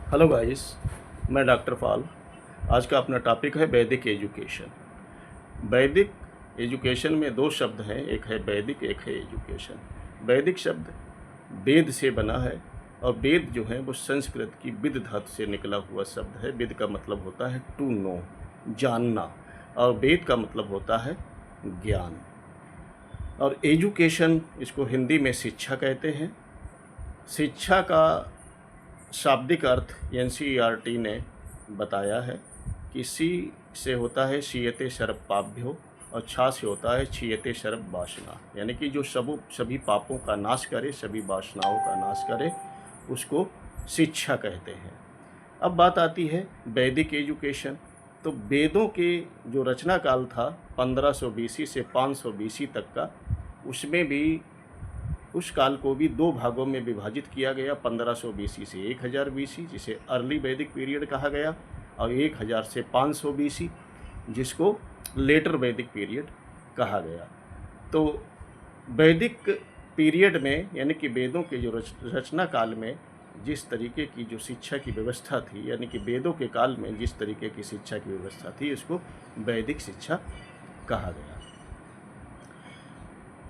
Hello guys, मैं doctor पाल। आज का अपना टॉपिक है वैदिक एजुकेशन। वैदिक एजुकेशन में दो शब्द हैं, एक है वैदिक, एक है एजुकेशन। वैदिक शब्द वेद से बना है और वेद जो है वो संस्कृत की विद धातु से निकला हुआ शब्द है। वेद का मतलब होता है टू नो, जानना, और वेद का मतलब होता है ज्ञान। और एजुकेशन, इसको हिंदी में शिक्षा कहते हैं। शिक्षा का शाब्दिक अर्थ एनसीईआरटी ने बताया है कि सी से होता है शीयते शरब पाभ्यो और छा से होता है क्षीयते शरब वासना, यानी कि जो सभी पापों का नाश करे, सभी वासनाओं का नाश करे, उसको शिक्षा कहते हैं। अब बात आती है वैदिक एजुकेशन। तो वेदों के जो रचना काल था 1500 बीसी से 500 बीसी तक का, उसमें भी उस काल को भी दो भागों में विभाजित किया गया। 1500 बीसी से 1000 बीसी, जिसे अर्ली वैदिक पीरियड कहा गया, और 1000 से 500 बीसी, जिसको लेटर वैदिक पीरियड कहा गया। तो वैदिक पीरियड में, यानी कि वेदों के जो रचना काल में जिस तरीके की जो शिक्षा की व्यवस्था थी, यानी कि वेदों के काल में जिस तरीके की शिक्षा की व्यवस्था थी, इसको वैदिक शिक्षा कहा गया।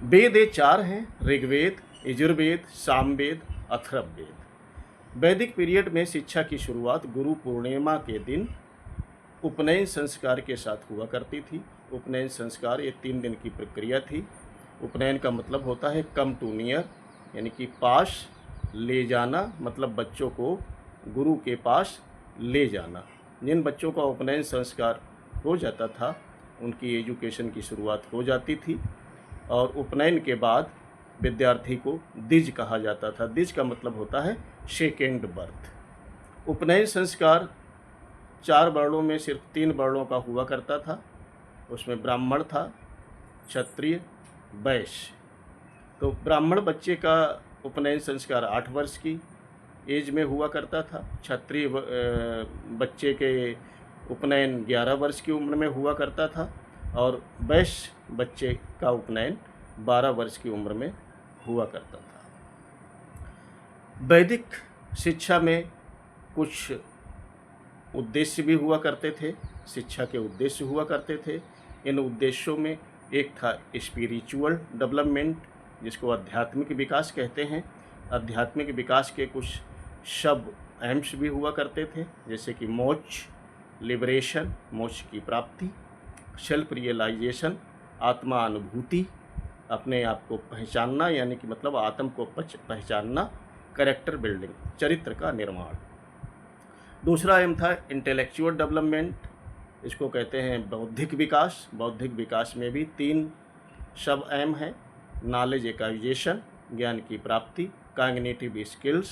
वेद ये चार हैं: ऋग्वेद, यजुर्वेद, सामवेद, अथर्ववेद। वैदिक पीरियड में शिक्षा की शुरुआत गुरु पूर्णिमा के दिन उपनयन संस्कार के साथ हुआ करती थी। उपनयन संस्कार ये 3 दिन की प्रक्रिया थी। उपनयन का मतलब होता है कम टू नियर, यानी कि पास ले जाना, मतलब बच्चों को गुरु के पास ले जाना। जिन बच्चों का उपनयन संस्कार हो जाता था, उनकी एजुकेशन की शुरुआत हो जाती थी। और उपनयन के बाद विद्यार्थी को द्विज कहा जाता था। द्विज का मतलब होता है सेकेंड बर्थ। उपनयन संस्कार 4 वर्णों में सिर्फ 3 वर्णों का हुआ करता था। उसमें ब्राह्मण था, क्षत्रिय, वैश्य। तो ब्राह्मण बच्चे का उपनयन संस्कार 8 वर्ष की एज में हुआ करता था। क्षत्रिय बच्चे के उपनयन 11 वर्ष की उम्र में हुआ करता था, और वैश्य बच्चे का उपनयन 12 वर्ष की उम्र में हुआ करता था। वैदिक शिक्षा में कुछ उद्देश्य भी हुआ करते थे। शिक्षा के उद्देश्य हुआ करते थे। इन उद्देश्यों में एक था स्पिरिचुअल डेवलपमेंट, जिसको आध्यात्मिक विकास कहते हैं। आध्यात्मिक विकास के कुछ सब एम्स भी हुआ करते थे, जैसे कि मोक्ष, लिबरेशन, मोक्ष की प्राप्ति, सेल्फ रियलाइजेशन, आत्मा अनुभूति, अपने आप को पहचानना, यानी कि मतलब आत्म को पहचानना, कैरेक्टर बिल्डिंग, चरित्र का निर्माण। दूसरा एम था इंटेलेक्चुअल डेवलपमेंट, इसको कहते हैं बौद्धिक विकास। बौद्धिक विकास में भी 3 सब एम हैं: नॉलेज एक्वाइजेशन, ज्ञान की प्राप्ति, कॉग्निटिव स्किल्स,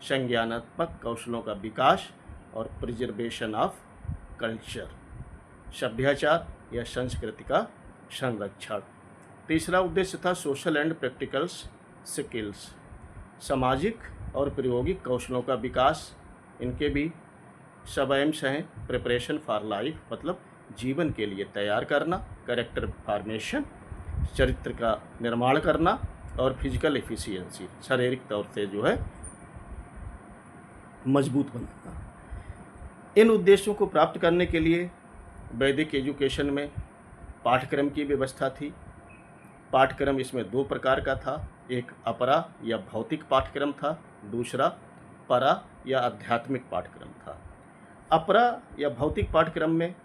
संज्ञानात्मक कौशलों का विकास, और प्रिजर्वेशन ऑफ कल्चर, सभ्याचार या संस्कृति का संरक्षण। तीसरा उद्देश्य था सोशल एंड प्रैक्टिकल्स स्किल्स, सामाजिक और प्रायोगिक कौशलों का विकास। इनके भी सब एम्स हैं: प्रिपरेशन फॉर लाइफ, मतलब जीवन के लिए तैयार करना, कैरेक्टर फॉर्मेशन, चरित्र का निर्माण करना, और फिजिकल एफिशिएंसी, शारीरिक तौर से जो है मजबूत बनाना। इन उद्देश्यों को प्राप्त करने के लिए वैदिक एजुकेशन में पाठ्यक्रम की व्यवस्था थी। पाठ्यक्रम इसमें 2 प्रकार का था: एक अपरा या भौतिक पाठ्यक्रम था, दूसरा परा या आध्यात्मिक पाठ्यक्रम था। अपरा या भौतिक पाठ्यक्रम में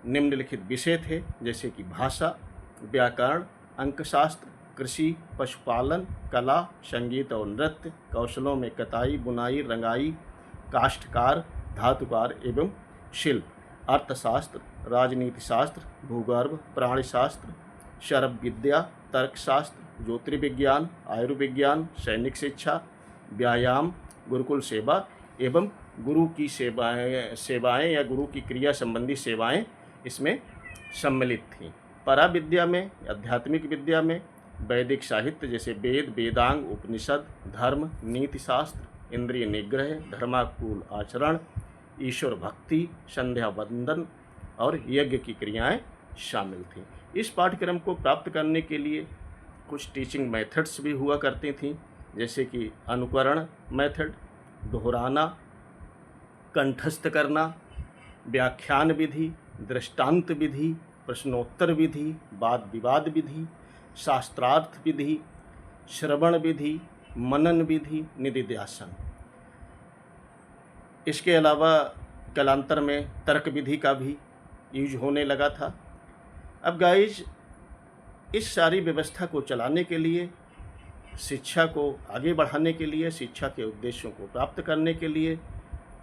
निम्नलिखित विषय थे, जैसे कि भाषा, व्याकरण, अंकशास्त्र, कृषि, पशुपालन, कला, संगीत और नृत्य, कौशलों में कताई, बुनाई, रंगाई, काष्ठकार, धातुकार एवं शिल्प, अर्थशास्त्र, राजनीति शास्त्र, भूगर्भ, प्राणीशास्त्र, शरभ विद्या, तर्कशास्त्र, ज्योतिर्विज्ञान, आयुर्विज्ञान, सैनिक शिक्षा, व्यायाम, गुरुकुल सेवा एवं गुरु की सेवाएं या गुरु की क्रिया संबंधी सेवाएं इसमें सम्मिलित थीं। परा विद्या में, आध्यात्मिक विद्या में वैदिक साहित्य जैसे वेद, वेदांग, उपनिषद, धर्म, नीति शास्त्र, इंद्रिय निग्रह, धर्माकुल आचरण, ईश्वर भक्ति, संध्या वंदन और यज्ञ की क्रियाएं शामिल थीं। इस पाठ्यक्रम को प्राप्त करने के लिए कुछ टीचिंग मेथड्स भी हुआ करती थीं, जैसे कि अनुकरण मेथड, दोहराना, कंठस्थ करना, व्याख्यान विधि, दृष्टांत विधि, प्रश्नोत्तर विधि, वाद विवाद विधि, शास्त्रार्थ विधि, श्रवण विधि, मनन विधि, निदिध्यासन। इसके अलावा कालांतर में तर्क विधि का भी यूज होने लगा था। अब गाइज इस सारी व्यवस्था को चलाने के लिए, शिक्षा को आगे बढ़ाने के लिए, शिक्षा के उद्देश्यों को प्राप्त करने के लिए,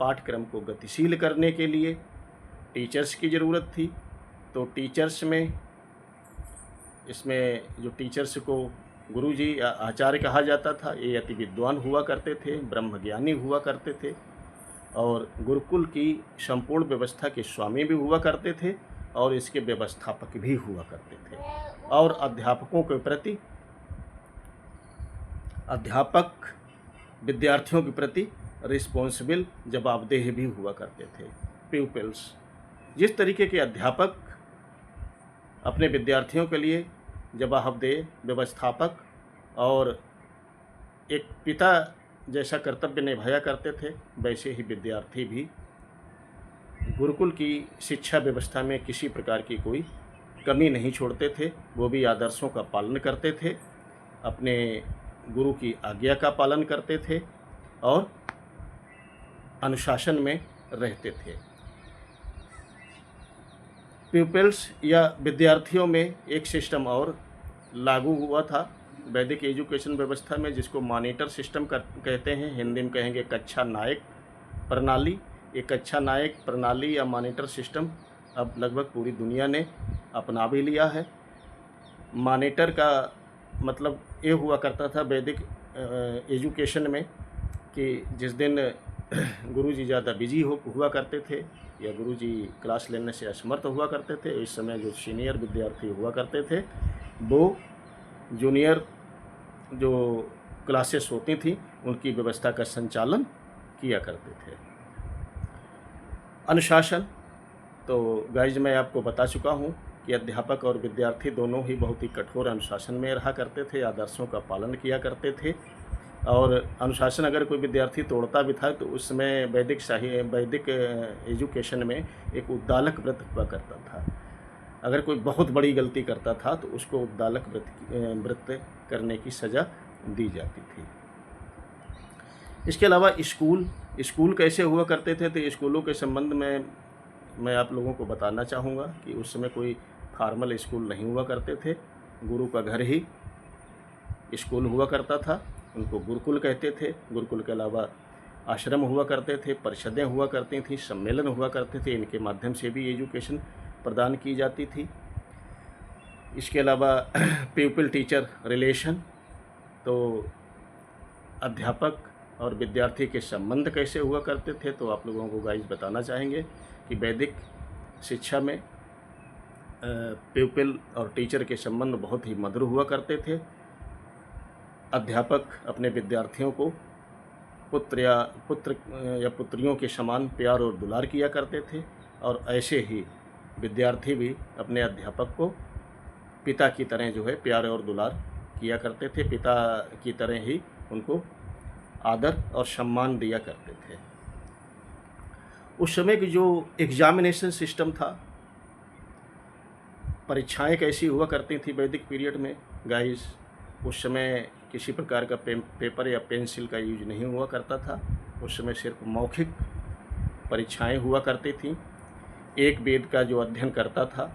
पाठ्यक्रम को गतिशील करने के लिए टीचर्स की ज़रूरत थी। तो टीचर्स में इसमें जो टीचर्स को गुरुजी या आचार्य कहा जाता था, ये अति विद्वान हुआ करते थे, ब्रह्मज्ञानी हुआ करते थे और गुरुकुल की संपूर्ण व्यवस्था के स्वामी भी हुआ करते थे और इसके व्यवस्थापक भी हुआ करते थे। और अध्यापकों के प्रति, अध्यापक विद्यार्थियों के प्रति रिस्पॉन्सिबल, जवाबदेह भी हुआ करते थे। प्यूपिल्स, जिस तरीके के अध्यापक अपने विद्यार्थियों के लिए जवाबदेह, व्यवस्थापक और एक पिता जैसा कर्तव्य निभाया करते थे, वैसे ही विद्यार्थी भी गुरुकुल की शिक्षा व्यवस्था में किसी प्रकार की कोई कमी नहीं छोड़ते थे। वो भी आदर्शों का पालन करते थे, अपने गुरु की आज्ञा का पालन करते थे और अनुशासन में रहते थे। प्यूपिल्स या विद्यार्थियों में एक सिस्टम और लागू हुआ था वैदिक एजुकेशन व्यवस्था में, जिसको मॉनिटर सिस्टम कहते हैं, हिंदी में कहेंगे कक्षा नायक प्रणाली। एक कक्षा नायक प्रणाली या मॉनिटर सिस्टम अब लगभग पूरी दुनिया ने अपना भी लिया है। मॉनिटर का मतलब ये हुआ करता था वैदिक एजुकेशन में कि जिस दिन गुरुजी ज़्यादा बिजी हुआ करते थे या गुरुजी क्लास लेने से असमर्थ हुआ करते थे, इस समय जो सीनियर विद्यार्थी हुआ करते थे वो जूनियर जो क्लासेस होती थी उनकी व्यवस्था का संचालन किया करते थे। अनुशासन, तो गाइज मैं आपको बता चुका हूँ कि अध्यापक और विद्यार्थी दोनों ही बहुत ही कठोर अनुशासन में रहा करते थे, आदर्शों का पालन किया करते थे। और अनुशासन अगर कोई विद्यार्थी तोड़ता भी था तो उसमें वैदिक एजुकेशन में एक उद्दालक व्रत हुआ करता था। अगर कोई बहुत बड़ी गलती करता था तो उसको उद्दालक व्रत करने की सज़ा दी जाती थी। इसके अलावा स्कूल कैसे हुआ करते थे, तो स्कूलों के संबंध में मैं आप लोगों को बताना चाहूँगा कि उस समय कोई फॉर्मल स्कूल नहीं हुआ करते थे। गुरु का घर ही स्कूल हुआ करता था, उनको गुरुकुल कहते थे। गुरुकुल के अलावा आश्रम हुआ करते थे, परिषदें हुआ करती थीं, सम्मेलन हुआ करते थे, इनके माध्यम से भी एजुकेशन प्रदान की जाती थी। इसके अलावा प्यूपिल टीचर रिलेशन, तो अध्यापक और विद्यार्थी के संबंध कैसे हुआ करते थे, तो आप लोगों को गाइस बताना चाहेंगे कि वैदिक शिक्षा में प्यूपिल और टीचर के संबंध बहुत ही मधुर हुआ करते थे। अध्यापक अपने विद्यार्थियों को पुत्र या पुत्रियों के समान प्यार और दुलार किया करते थे और ऐसे ही विद्यार्थी भी अपने अध्यापक को पिता की तरह जो है प्यार और दुलार किया करते थे, पिता की तरह ही उनको आदर और सम्मान दिया करते थे। उस समय की जो एग्जामिनेशन सिस्टम था, परीक्षाएं कैसी हुआ करती थी वैदिक पीरियड में गाइस, उस समय किसी प्रकार का पेपर या पेंसिल का यूज नहीं हुआ करता था। उस समय सिर्फ मौखिक परीक्षाएं हुआ करती थीं। एक वेद का जो अध्ययन करता था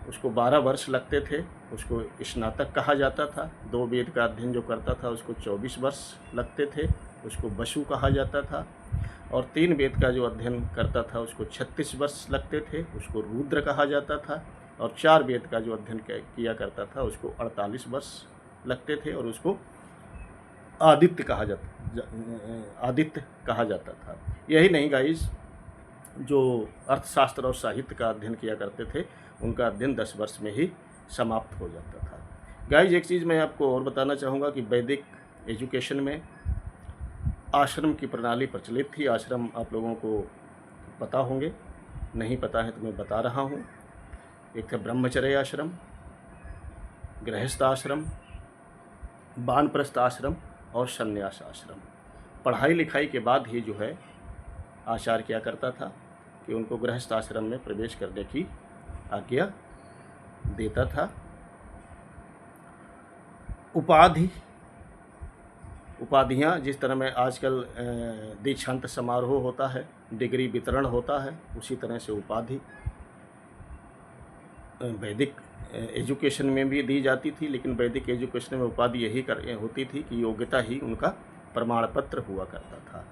उसको 12 वर्ष लगते थे, उसको स्नातक कहा जाता था। 2 वेद का अध्ययन जो करता था उसको 24 वर्ष लगते थे, उसको वसु कहा जाता था। और 3 वेद का जो अध्ययन करता था उसको 36 वर्ष लगते थे, उसको रुद्र कहा जाता था। और 4 वेद का जो अध्ययन किया करता था उसको 48 वर्ष लगते थे और उसको आदित्य कहा जाता था। यही नहीं गाइस, जो अर्थशास्त्र और साहित्य का अध्ययन किया करते थे उनका अध्ययन 10 वर्ष में ही समाप्त हो जाता था। गाइस एक चीज़ मैं आपको और बताना चाहूँगा कि वैदिक एजुकेशन में आश्रम की प्रणाली प्रचलित थी। आश्रम आप लोगों को पता होंगे, नहीं पता है तो मैं बता रहा हूँ। एक था ब्रह्मचर्य आश्रम, गृहस्थ आश्रम, वानप्रस्थ आश्रम और संन्यास आश्रम। पढ़ाई लिखाई के बाद ही जो है आचार्य क्या करता था कि उनको गृहस्थ आश्रम में प्रवेश करने की आज्ञा देता था। उपाधियाँ जिस तरह में आजकल दीक्षांत समारोह होता है, डिग्री वितरण होता है, उसी तरह से उपाधि वैदिक एजुकेशन में भी दी जाती थी। लेकिन वैदिक एजुकेशन में उपाधि यही होती थी कि योग्यता ही उनका प्रमाण पत्र हुआ करता था।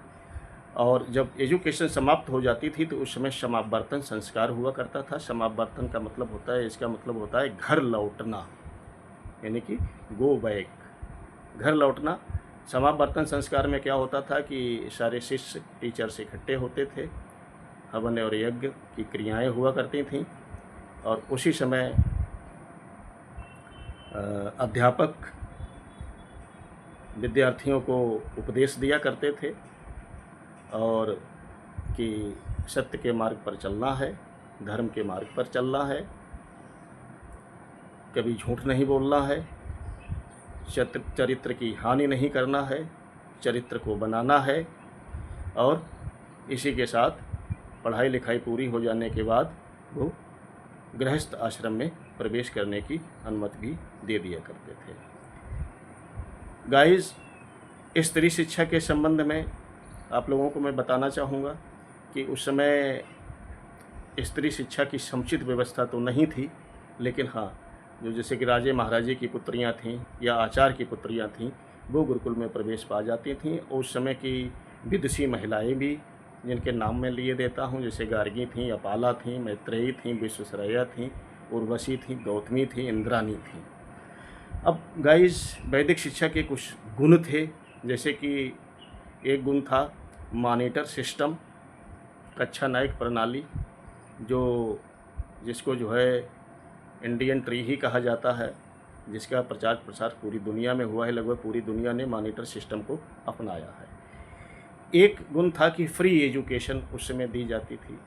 और जब एजुकेशन समाप्त हो जाती थी तो उस समय समावर्तन संस्कार हुआ करता था। समावर्तन का मतलब होता है, इसका मतलब होता है घर लौटना, यानी कि गो बैक, घर लौटना। समावर्तन संस्कार में क्या होता था कि सारे शिष्य टीचर से इकट्ठे होते थे, हवन और यज्ञ की क्रियाएं हुआ करती थीं, और उसी समय अध्यापक विद्यार्थियों को उपदेश दिया करते थे और कि सत्य के मार्ग पर चलना है, धर्म के मार्ग पर चलना है, कभी झूठ नहीं बोलना है, चरित्र की हानि नहीं करना है, चरित्र को बनाना है। और इसी के साथ पढ़ाई लिखाई पूरी हो जाने के बाद वो गृहस्थ आश्रम में प्रवेश करने की अनुमति भी दे दिया करते थे। गाइस, स्त्री शिक्षा के संबंध में आप लोगों को मैं बताना चाहूँगा कि उस समय स्त्री शिक्षा की समुचित व्यवस्था तो नहीं थी, लेकिन हाँ, जो जैसे कि राजे महाराजे की पुत्रियां थीं या आचार्य की पुत्रियां थीं, वो गुरुकुल में प्रवेश पा जाती थीं। उस समय की विदुषी महिलाएं भी, जिनके नाम मैं लिए देता हूं, जैसे गार्गी थीं, अपाला थीं, मैत्रेयी थीं, विश्वसरैया थीं, उर्वशी थीं, गौतमी थीं, इंद्राणी थीं। अब गाइस, वैदिक शिक्षा के कुछ गुण थे, जैसे कि एक गुण था मॉनिटर सिस्टम, कक्षा नायक प्रणाली, जिसको जो है इंडियन ट्री ही कहा जाता है, जिसका प्रचार प्रसार पूरी दुनिया में हुआ है। लगभग पूरी दुनिया ने मॉनिटर सिस्टम को अपनाया है। एक गुण था कि फ्री एजुकेशन उस समय दी जाती थी,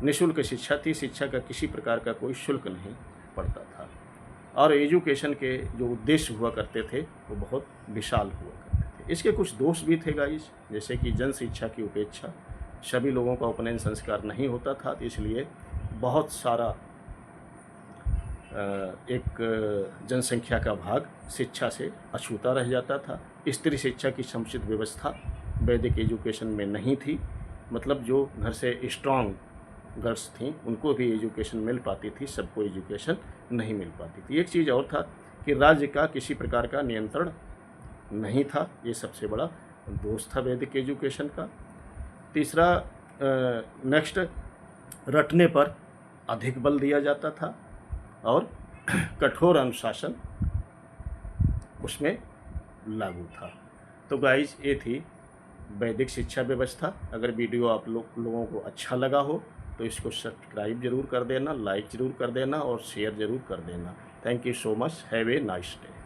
निःशुल्क शिक्षा थी, शिक्षा का किसी प्रकार का कोई शुल्क नहीं पड़ता था। और एजुकेशन के जो उद्देश्य हुआ करते थे वो बहुत विशाल हुआ करते थे। इसके कुछ दोष भी थे गाइस, जैसे कि जन शिक्षा की उपेक्षा, सभी लोगों का उपनयन संस्कार नहीं होता था, तो इसलिए बहुत सारा एक जनसंख्या का भाग शिक्षा से अछूता रह जाता था। स्त्री शिक्षा की समुचित व्यवस्था वैदिक एजुकेशन में नहीं थी, मतलब जो घर से स्ट्रांग गर्ल्स थीं उनको भी एजुकेशन मिल पाती थी, सबको एजुकेशन नहीं मिल पाती थी। एक चीज़ और था कि राज्य का किसी प्रकार का नियंत्रण नहीं था, ये सबसे बड़ा दोष था वैदिक एजुकेशन का। तीसरा, नेक्स्ट, रटने पर अधिक बल दिया जाता था और कठोर अनुशासन उसमें लागू था। तो गाइज, ये थी वैदिक शिक्षा व्यवस्था। अगर वीडियो आप लोगों को अच्छा लगा हो तो इसको सब्सक्राइब जरूर कर देना, लाइक ज़रूर कर देना और शेयर ज़रूर कर देना। Thank you so much. Have a nice day.